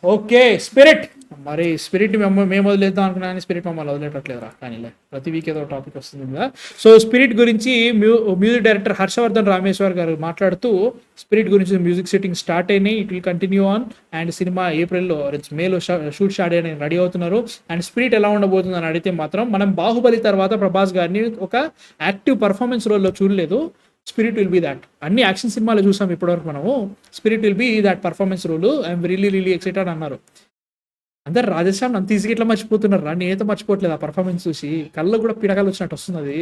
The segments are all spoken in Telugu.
ఓకే. 'స్పిరిట్' మరి 'స్పిరిట్' మేము వదిలేద్దాం అనుకున్నా కానీ 'స్పిరిట్' మమ్మల్ని వదిలేటట్లేదురా. కానీలే, ప్రతి వీక్ ఏదో టాపిక్ వస్తుంది కదా. సో 'స్పిరిట్' గురించి మ్యూజిక్ డైరెక్టర్ హర్షవర్ధన్ రామేశ్వర్ గారు మాట్లాడుతూ 'స్పిరిట్' గురించి మ్యూజిక్ సెట్టింగ్ స్టార్ట్ అయినాయి. It will continue on and cinema మేలో షూట్ స్టార్ట్ అయిన రెడీ అవుతున్నారు. అండ్ 'స్పిరిట్' ఎలా ఉండబోతుంది అని అడిగితే మాత్రం మనం 'బాహుబలి' తర్వాత ప్రభాస్ గారిని ఒక యాక్టివ్ పర్ఫార్మెన్స్ రోల్లో చూడలేదు. 'Spirit' will be that. అన్ని యాక్షన్ సినిమాలు చూసాం ఇప్పటివరకు మనము. 'Spirit' will be that performance role. I'm really excited అన్నారు. అందరు రాజశ్యామ్ అంత ఈజీగా ఎట్లా మర్చిపోతున్నారు రా? నేనైతే మర్చిపోవట్లేదు ఆ పర్ఫార్మెన్స్ చూసి. కళ్ళు కూడా పిడకలు వచ్చినట్టు వస్తుంది.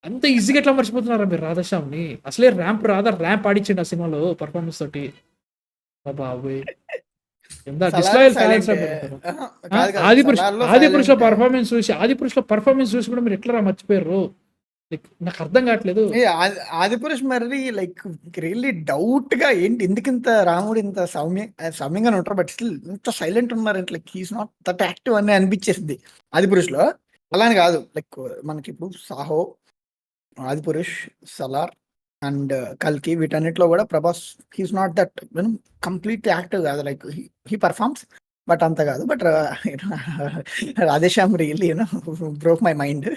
అంత ఈజీగా ఎట్లా మర్చిపోతున్నారా మీరు రాధశ్యామ్ని? అసలే ర్యాంప్ ఆడిచ్చిండు ఆ సినిమాలో పర్ఫార్మెన్స్ తోటి. బాబోయ్, ఎంత సలార్ డిస్లాయల్ ఫ్యాన్స్ సైలెంట్. మీరు. కాదు కాదు, ఆదిపురుష్ సలార్లో ఆదిపురుషులో సైలెంట్. పర్ఫార్మెన్స్ చూసి కూడా మీరు ఎట్లా మర్చిపోయారు? లైక్ నాకు అర్థం కావట్లేదు. ఆదిపురుష్ మరి లైక్ రియల్లీ డౌట్ గా ఏంటి, ఎందుకు ఇంత రాముడు ఇంత సౌమ్యంగా ఉంటారు, బట్ స్టిల్ ఇంత సైలెంట్ ఉన్నారు అంటే like he's not that active అని అనిపించేసింది ఆదిపురుష్ లో. అలా అని కాదు, లైక్ మనకి ఇప్పుడు సాహో, ఆదిపురుష్, సలార్ అండ్ కల్కి, వీటన్నిటిలో కూడా Prabhas he's not that complete active కాదు. లైక్ హీ పర్ఫార్మ్స్ బట్ అంత కాదు. But Radhe Shyam really broke my mind.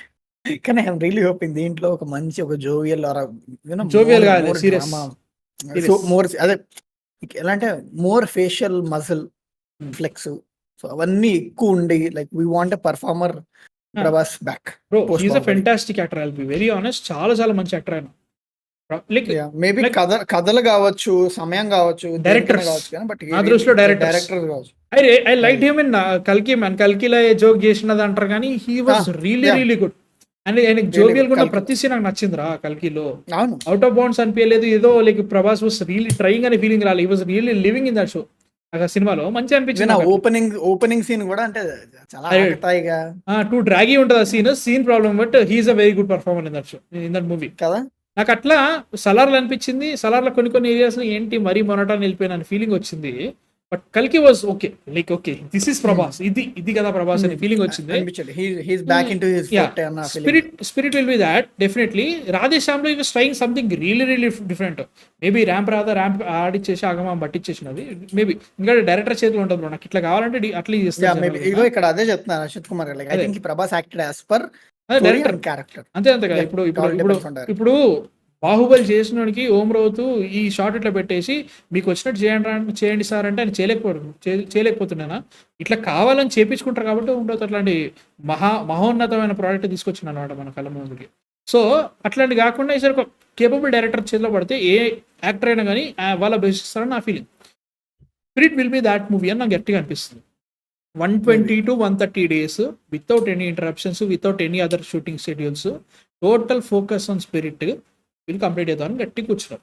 కానీ ఐఎమ్ రియలీ హోపింగ్ దీంట్లో ఒక మంచి ఒక జోవియల్ జోవియల్ కాదు, సీరియస్. సో మోర్ అదే ఎలా అంటే more facial muscle flex, so అవన్నీ ఎక్కువ ఉండి like we want a performer Prabhas back. Bro he's a fantastic actor. I'll be very honest, చాలా మంచి యాక్టర్ ఆయన. లైక్ మేబీ కథలు కావచ్చు, సమయం కావచ్చు, డైరెక్టర్స్ కావచ్చు, కానీ బట్ నా దృష్టిలో డైరెక్టర్స్ కావచ్చు. ఐ లైక్ హిమ్ ఇన్ కల్కి మ్యాన్. కల్కిలో జోక్ చేసినది అంటారు కానీ he was really good. And ఆయన జోవియల్ కూడా ప్రతి సీన్ నాకు నచ్చిందిరా కల్కిలో. అవుట్ ఆఫ్ బౌండ్స్ అనిపించలేదు. ఏదో like Prabhas was really trying అనే ఫీలింగ్ రాలేదు. He was really living in that show. ఆ సినిమాలో మంచి అనిపించింది. ఓపెనింగ్ సీన్ కూడా అంటే చాలా ఆకతాయిగా టూ డ్రాగీ ఉంటుంది ఆ scene problem. But he's a very good performer in that movie కదా. నాకు అట్లా సలార్లో అనిపించింది. సలార్లో కొన్ని ఏరియాస్ లో ఏంటి మరీ మొనటాన్ని వెళ్ళిపోయిన ఫీలింగ్ వచ్చింది. బట్ కల్కి was okay, like okay this is Prabhas, ఇది కదా ప్రభాస్ అనే ఫీలింగ్ వచ్చింది. Spirit will be that definitely. Radheshyam లో is trying something really different. Maybe ramp ఆడిచ్చేసి ఆగమా పట్టించేసినది మేబీ. ఇంకా డైరెక్టర్ చేతిలో ఉంటుంది బ్రో. నాకు ఇట్లా కావాలంటే అట్లా చేస్తాను. ఇక్కడ అదే చెప్తున్నారు అశ్వత్ కుమార్ గారు. I think Prabhas acted as per director character. అంతే కదా. ఇప్పుడు బాహుబలి చేసినోడికి ఓం రౌతు ఈ షార్ట్ ఇట్లా పెట్టేసి మీకు వచ్చినట్టు చేయండి సార్ అంటే ఆయన చేయలేకపోతున్నానా? ఇట్లా కావాలని చేపించుకుంటారు కాబట్టి ఓం రౌతు అట్లాంటి మహోన్నతమైన ప్రోడక్ట్ తీసుకొచ్చింది అనమాట మన కళ్ళ ముందుకి. సో అట్లాంటి కాకుండా ఈసారి ఒక కేపబుల్ డైరెక్టర్ చేతిలో పడితే ఏ యాక్టర్ అయినా కానీ వాళ్ళ బెస్ట్ ఇస్తారని నా feeling. Spirit will be that movie అని నాకు గట్టిగా అనిపిస్తుంది. 120 to 130 days without any interruptions, without any other shooting schedules, total focus on Spirit will complete చేద్దామని గట్టి కూర్చున్నారు.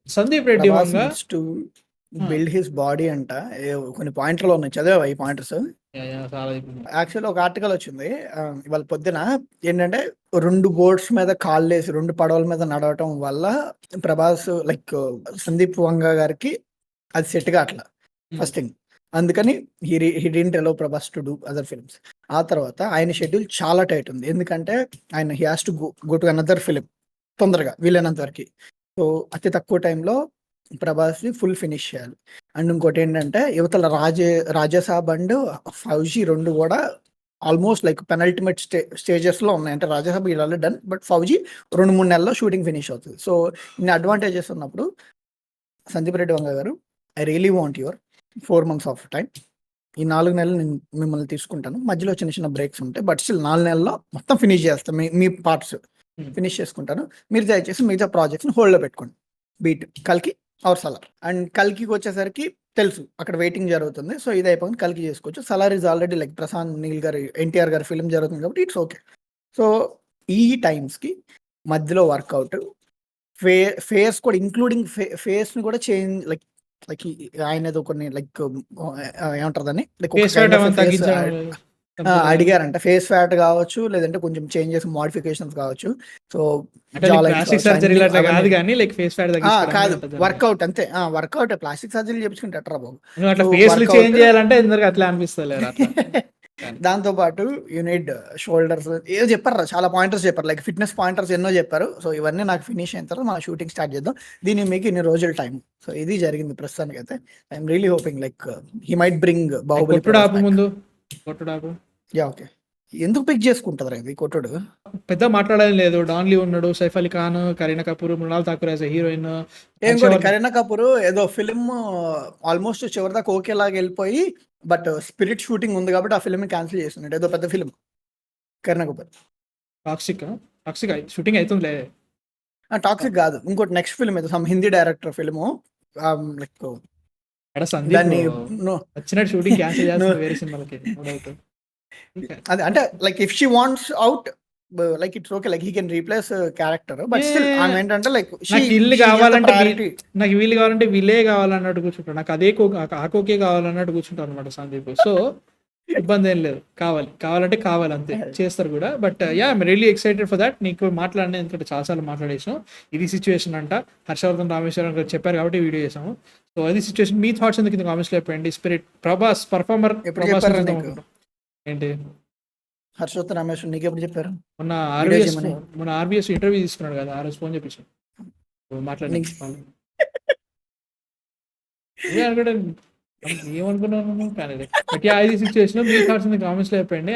Sandeep Reddy Vanga to build his body అంట. కొన్ని పాయింట్లు ఉన్నాయి, చదివా ఈ పాయింటర్స్. యాక్చువల్ ఒక ఆర్టికల్ వచ్చింది ఇవాళ పొద్దున. ఏంటంటే 2 బోట్స్ మీద కాళ్ళేసి 2 పడవల మీద నడవటం వల్ల ప్రభాస్ లైక్ సందీప్ వంగ గారికి అది సెట్ గా అట్లా ఫస్ట్ థింగ్. అందుకని he didn't allow Prabhas to do other films. ఆ తర్వాత ఆయన షెడ్యూల్ చాలా టైట్ ఉంది. ఎందుకంటే ఆయన he has to go to another film తొందరగా వీలైనంత వరకు. సో అతి తక్కువ టైంలో ప్రభాస్ ని ఫుల్ ఫినిష్ చేయాలి. అండ్ ఇంకోటి ఏంటంటే యువతల రాజాసాబ్ అండ్ ఫౌజీ 2 కూడా ఆల్మోస్ట్ లైక్ పెనల్టిమేట్ స్టేజెస్ లో ఉన్నాయి. అంటే రాజాసాబ్ ఇలా డన్, బట్ ఫౌజీ 2-3 నెలల్లో షూటింగ్ ఫినిష్ అవుతుంది. సో ఇన్ని అడ్వాంటేజెస్ ఉన్నప్పుడు సందీప్ రెడ్డి వంగ గారు, I really want your 4 months of time. ఈ 4 నెలలు నేను మిమ్మల్ని తీసుకుంటాను. మధ్యలో చిన్న బ్రేక్స్ ఉంటాయి, బట్ స్టిల్ 4 నెలల్లో మొత్తం ఫినిష్ చేస్తాను. మీ పార్ట్స్ ఫినిష్ చేసుకుంటాను. మీరు దయచేసి మిగతా ప్రాజెక్ట్స్ హోల్డ్ లో పెట్టుకోండి. బీట్ కల్కి ఆర్ సలార్. అండ్ కల్కికి వచ్చేసరికి తెలుసు అక్కడ వెయిటింగ్ జరుగుతుంది. సో ఇది అయిపోయింది, కల్కి చేసుకోవచ్చు. Salaar is already like Prashanth Neel గారి ఎన్టీఆర్ గారి ఫిల్మ్ జరుగుతుంది కాబట్టి ఇట్స్ ఓకే. సో ఈ టైమ్స్ కి మధ్యలో వర్కౌట్ ఫేస్ కూడా ఇంక్లూడింగ్ ఫేస్ ని కూడా చేంజ్ లైక్ ఆయన కొన్ని లైక్ ఏమంటారు లైక్ అడిగారంట. ఫేస్ ఫ్యాట్ కావచ్చు, లేదంటే కొంచెం చేంజెస్ మోడిఫికేషన్స్ కావచ్చు. సో కాదు వర్కౌట్ అంతే. వర్కౌట్ ప్లాస్టిక్ సర్జరీ చేయించుకుంటే అట్లా బాబు అట్లా చేంజ్ చేయాలంటే అట్లా అనిపిస్తలేదు. దాంతో పాటు యూనిట్ షోల్డర్స్ ఏదో చెప్పారు, చాలా పాయింటర్స్ చెప్పారు, లైక్ ఫిట్నెస్ పాయింటర్స్ ఎన్నో చెప్పారు. సో ఇవన్నీ నాకు ఫినిష్ అయిన తర్వాత మన షూటింగ్ స్టార్ట్ చేద్దాం, దీనికి మీకు ఇన్ని రోజులు టైం. సో ఇది జరిగింది ప్రస్తుతానికి అయితే. I'm really hoping like he might bring Baahubali. కొట్టుడు ఆపు ముందు, కొట్టుడు ఆపు. Yeah okay. ఎందుకు పిక్ చేసుకుంటారు ఇది కొట్టుడు? పెద్ద మాట్లాడడం లేదు. డాన్లీ ఉన్నాడు, సైఫ్ అలీ ఖాన్, కరీనా కపూర్, మృణాల్ ఠాకూర్ యాజ్ హీరోయిన్. ఇంకోటి కరీనా కపూర్ ఏదో ఫిలిం ఆల్మోస్ట్ చివరి దాకా ఓకే లాగా వెళ్ళిపోయి, బట్ స్పిరిట్ షూటింగ్ ఉంది కాబట్టి ఆ ఫిల్మ్ క్యాన్సిల్ చేస్తున్నాడు. ఏదో పెద్ద film Kareena Kapoor. Toxic toxic shooting అవుతుంది. టాక్సిక్ కాదు, ఇంకోటి నెక్స్ట్ ఫిల్మ్ ఏదో some Hindi director film like దాన్ని వచ్చినట్టు షూటింగ్ క్యాన్సిల్ చేస్తారు వేరే సినిమాలకి. అదే అంటే like if she wants out like it's okay, like he can replace character, but still ఆమె ఏంటంటే లైక్ నాకు ఇల్లు కావాలంటే నాకు వీళ్ళు కావాలంటే వీళ్ళే కావాలన్నట్టు కూర్చుంటాడు, నాకు అదే ఆకోకే కావాలన్నట్టు కూర్చుంటారు అనమాట సందీప్. సో ఇబ్బంది ఏం లేదు, కావాలంటే కావాలి అంతే, చేస్తారు కూడా. But yeah I'm really excited for that. నీకు మాట్లాడిన ఎందుకంటే చాలాసార్లు మాట్లాడేసాం. ఇది సిచ్యువేషన్ అంట, హర్షవర్ధన్ రామేశ్వరం గారు చెప్పారు కాబట్టి వీడియో చేసాము. సో అది సిచ్యువేషన్. మీ థాట్స్ ఎందుకు కామెంట్స్ లో చెప్పండి. స్పిరిట్ ప్రభాస్ పర్ఫార్మర్ ఏంటి? హర్షవర్ధన్ రామేశ్వరం నీకు ఎప్పుడు చెప్పారు? మొన్న ఆర్బిఎస్ ఇంటర్వ్యూ తీసుకున్నాడు కదా, ఆ రోజు ఫోన్ చేపించాను మాట్లాడి. ఏమనుకున్నాను కానీ బట్ ఇది సిచ్యువేషన్. మీ థాట్స్ కామెంట్స్ లో చెప్పండి.